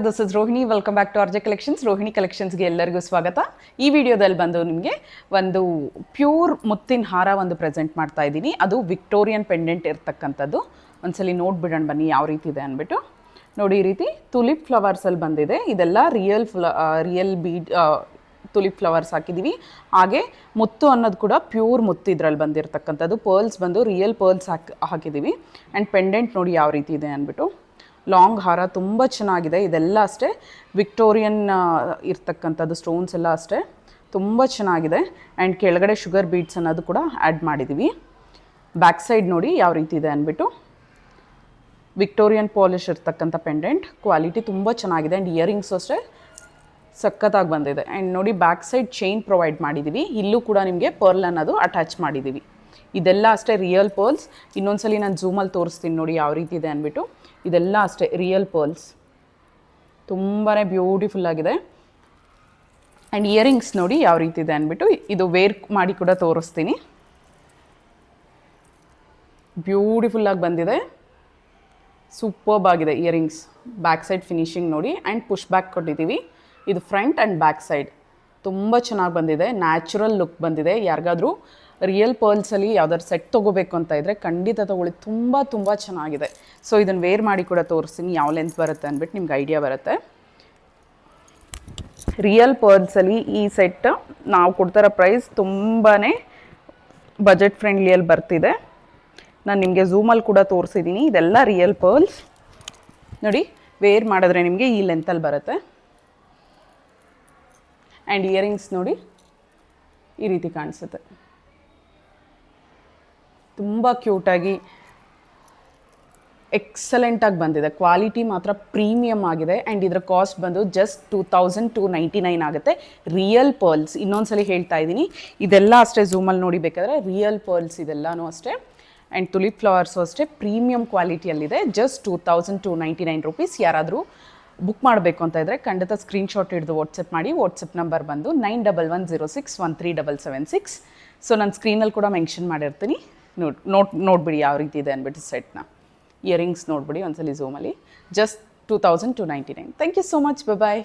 This is Rohini. Welcome back to RJ collections. Rohini ಕಲೆಕ್ಷನ್ಸ್ಗೆ ಎಲ್ಲರಿಗೂ ಸ್ವಾಗತ. ಈ ವಿಡಿಯೋದಲ್ಲಿ ಬಂದು ನಿಮಗೆ ಒಂದು ಪ್ಯೂರ್ ಮುತ್ತಿನ ಹಾರ ಒಂದು ಪ್ರೆಸೆಂಟ್ ಮಾಡ್ತಾ ಇದ್ದೀನಿ. ಅದು ವಿಕ್ಟೋರಿಯನ್ ಪೆಂಡೆಂಟ್ ಇರ್ತಕ್ಕಂಥದ್ದು. ಒಂದ್ಸಲಿ ನೋಡ್ಬಿಡೋಣ ಬನ್ನಿ ಯಾವ ರೀತಿ ಇದೆ ಅಂದ್ಬಿಟ್ಟು. ನೋಡಿ, ಈ ರೀತಿ ತುಲಿಪ್ ಫ್ಲವರ್ಸಲ್ಲಿ ಬಂದಿದೆ. ಇದೆಲ್ಲ ರಿಯಲ್ ಬೀಡ್ ತುಲಿಪ್ ಫ್ಲವರ್ಸ್ ಹಾಕಿದ್ದೀವಿ. ಹಾಗೆ ಮುತ್ತು ಅನ್ನೋದು ಕೂಡ ಪ್ಯೂರ್ ಮುತ್ತು ಇದರಲ್ಲಿ ಬಂದಿರತಕ್ಕಂಥದ್ದು. ಪರ್ಲ್ಸ್ ಬಂದು ರಿಯಲ್ ಪರ್ಲ್ಸ್ ಹಾಕಿದ್ದೀವಿ. ಆ್ಯಂಡ್ ಪೆಂಡೆಂಟ್ ನೋಡಿ ಯಾವ ರೀತಿ ಇದೆ ಅಂದ್ಬಿಟ್ಟು. ಲಾಂಗ್ ಹಾರ ತುಂಬ ಚೆನ್ನಾಗಿದೆ. ಇದೆಲ್ಲ ಅಷ್ಟೇ ವಿಕ್ಟೋರಿಯನ್ ಇರ್ತಕ್ಕಂಥದ್ದು. ಸ್ಟೋನ್ಸ್ ಎಲ್ಲ ಅಷ್ಟೇ ತುಂಬ ಚೆನ್ನಾಗಿದೆ. ಆ್ಯಂಡ್ ಕೆಳಗಡೆ ಶುಗರ್ ಬೀಡ್ಸ್ ಅನ್ನೋದು ಕೂಡ ಆ್ಯಡ್ ಮಾಡಿದ್ದೀವಿ. ಬ್ಯಾಕ್ ಸೈಡ್ ನೋಡಿ ಯಾವ ರೀತಿ ಇದೆ ಅಂದ್ಬಿಟ್ಟು. ವಿಕ್ಟೋರಿಯನ್ ಪಾಲಿಶ್ ಇರ್ತಕ್ಕಂಥ ಪೆಂಡೆಂಟ್. ಕ್ವಾಲಿಟಿ ತುಂಬ ಚೆನ್ನಾಗಿದೆ. ಆ್ಯಂಡ್ ಇಯರಿಂಗ್ಸು ಅಷ್ಟೇ ಸಖತ್ತಾಗಿ ಬಂದಿದೆ. ಆ್ಯಂಡ್ ನೋಡಿ, ಬ್ಯಾಕ್ ಸೈಡ್ ಚೈನ್ ಪ್ರೊವೈಡ್ ಮಾಡಿದ್ದೀವಿ. ಇಲ್ಲೂ ಕೂಡ ನಿಮಗೆ ಪರ್ಲ್ ಅನ್ನೋದು ಅಟ್ಯಾಚ್ ಮಾಡಿದ್ದೀವಿ. ಇದೆಲ್ಲ ಅಷ್ಟೇ ರಿಯಲ್ ಪರ್ಲ್ಸ್. ಇನ್ನೊಂದ್ಸಲಿ ನಾನು ಝೂಮಲ್ಲಿ ತೋರಿಸ್ತೀನಿ ನೋಡಿ ಯಾವ ರೀತಿ ಇದೆ ಅಂದ್ಬಿಟ್ಟು. ಇದೆಲ್ಲ ಅಷ್ಟೇ ರಿಯಲ್ ಪರ್ಲ್ಸ್. ತುಂಬಾ ಬ್ಯೂಟಿಫುಲ್ ಆಗಿದೆ. ಆ್ಯಂಡ್ ಇಯರಿಂಗ್ಸ್ ನೋಡಿ ಯಾವ ರೀತಿ ಇದೆ ಅಂದ್ಬಿಟ್ಟು. ಇದು ವೇರ್ ಮಾಡಿ ಕೂಡ ತೋರಿಸ್ತೀನಿ. ಬ್ಯೂಟಿಫುಲ್ಲಾಗಿ ಬಂದಿದೆ. ಸೂಪರ್ಬ್ ಆಗಿದೆ ಇಯರಿಂಗ್ಸ್. ಬ್ಯಾಕ್ ಸೈಡ್ ಫಿನಿಶಿಂಗ್ ನೋಡಿ. ಆ್ಯಂಡ್ ಪುಷ್ ಬ್ಯಾಕ್ ಕೊಟ್ಟಿದ್ದೀವಿ. ಇದು ಫ್ರಂಟ್ ಆ್ಯಂಡ್ ಬ್ಯಾಕ್ ಸೈಡ್ ತುಂಬ ಚೆನ್ನಾಗಿ ಬಂದಿದೆ. ನ್ಯಾಚುರಲ್ ಲುಕ್ ಬಂದಿದೆ. ಯಾರಿಗಾದರೂ ರಿಯಲ್ ಪರ್ಲ್ಸಲ್ಲಿ ಯಾವ್ದಾದ್ರು ಸೆಟ್ ತೊಗೋಬೇಕು ಅಂತ ಇದ್ದರೆ ಖಂಡಿತ ತೊಗೊಳ್ಳಿ. ತುಂಬ ಚೆನ್ನಾಗಿದೆ. ಸೊ ಇದನ್ನು ವೇರ್ ಮಾಡಿ ಕೂಡ ತೋರಿಸ್ತೀನಿ ಯಾವ ಲೆಂತ್ ಬರುತ್ತೆ ಅಂದ್ಬಿಟ್ಟು ನಿಮ್ಗೆ ಐಡಿಯಾ ಬರುತ್ತೆ. ರಿಯಲ್ ಪರ್ಲ್ಸಲ್ಲಿ ಈ ಸೆಟ್ ನಾವು ಕೊಡ್ತಾರೋ ಪ್ರೈಸ್ ತುಂಬಾ ಬಜೆಟ್ ಫ್ರೆಂಡ್ಲಿಯಲ್ಲಿ ಬರ್ತಿದೆ. ನಾನು ನಿಮಗೆ ಝೂಮಲ್ಲಿ ಕೂಡ ತೋರಿಸಿದ್ದೀನಿ. ಇದೆಲ್ಲ ರಿಯಲ್ ಪರ್ಲ್ಸ್ ನೋಡಿ. ವೇರ್ ಮಾಡಿದ್ರೆ ನಿಮಗೆ ಈ ಲೆಂತಲ್ಲಿ ಬರುತ್ತೆ. ಆ್ಯಂಡ್ ಇಯರಿಂಗ್ಸ್ ನೋಡಿ ಈ ರೀತಿ ಕಾಣಿಸುತ್ತೆ. ತುಂಬ ಕ್ಯೂಟಾಗಿ ಎಕ್ಸಲೆಂಟಾಗಿ ಬಂದಿದೆ. ಕ್ವಾಲಿಟಿ ಮಾತ್ರ ಪ್ರೀಮಿಯಮ್ ಆಗಿದೆ. ಆ್ಯಂಡ್ ಇದರ ಕಾಸ್ಟ್ ಬಂದು ಜಸ್ಟ್ 2299 ಆಗುತ್ತೆ. ರಿಯಲ್ ಪರ್ಲ್ಸ್ ಇನ್ನೊಂದ್ಸಲಿ ಹೇಳ್ತಾ ಇದ್ದೀನಿ. ಇದೆಲ್ಲ ಅಷ್ಟೇ ಝೂಮಲ್ಲಿ ನೋಡಿ ಬೇಕಾದರೆ ರಿಯಲ್ ಪರ್ಲ್ಸ್ ಇದೆಲ್ಲನೂ ಅಷ್ಟೇ. ಆ್ಯಂಡ್ ತುಲಿಪ್ ಫ್ಲವರ್ಸು ಅಷ್ಟೇ ಪ್ರೀಮಿಯಮ್ ಕ್ವಾಲಿಟಿಯಲ್ಲಿದೆ. Just 2299 rupees. ಯಾರಾದರೂ ಬುಕ್ ಮಾಡಬೇಕು ಅಂತ ಇದ್ದರೆ ಖಂಡಿತ ಸ್ಕ್ರೀನ್ಶಾಟ್ ಹಿಡಿದು ವಾಟ್ಸಪ್ ಮಾಡಿ. ವಾಟ್ಸಪ್ ನಂಬರ್ ಬಂದು 9110613776. ಸೊ ನಾನು ಸ್ಕ್ರೀನಲ್ಲಿ ಕೂಡ ಮೆನ್ಷನ್ ಮಾಡಿರ್ತೀನಿ. ನೋಡ್ಬಿಡಿ ಯಾವ ರೀತಿ ಇದೆ ಅಂದ್ಬಿಟ್ಟು ಸೆಟ್ನ. ಇಯರಿಂಗ್ಸ್ ನೋಡ್ಬಿಡಿ ಒಂದ್ಸಲಿ ಝೂಮಲ್ಲಿ. Just 2299. Thank you so much. Bye.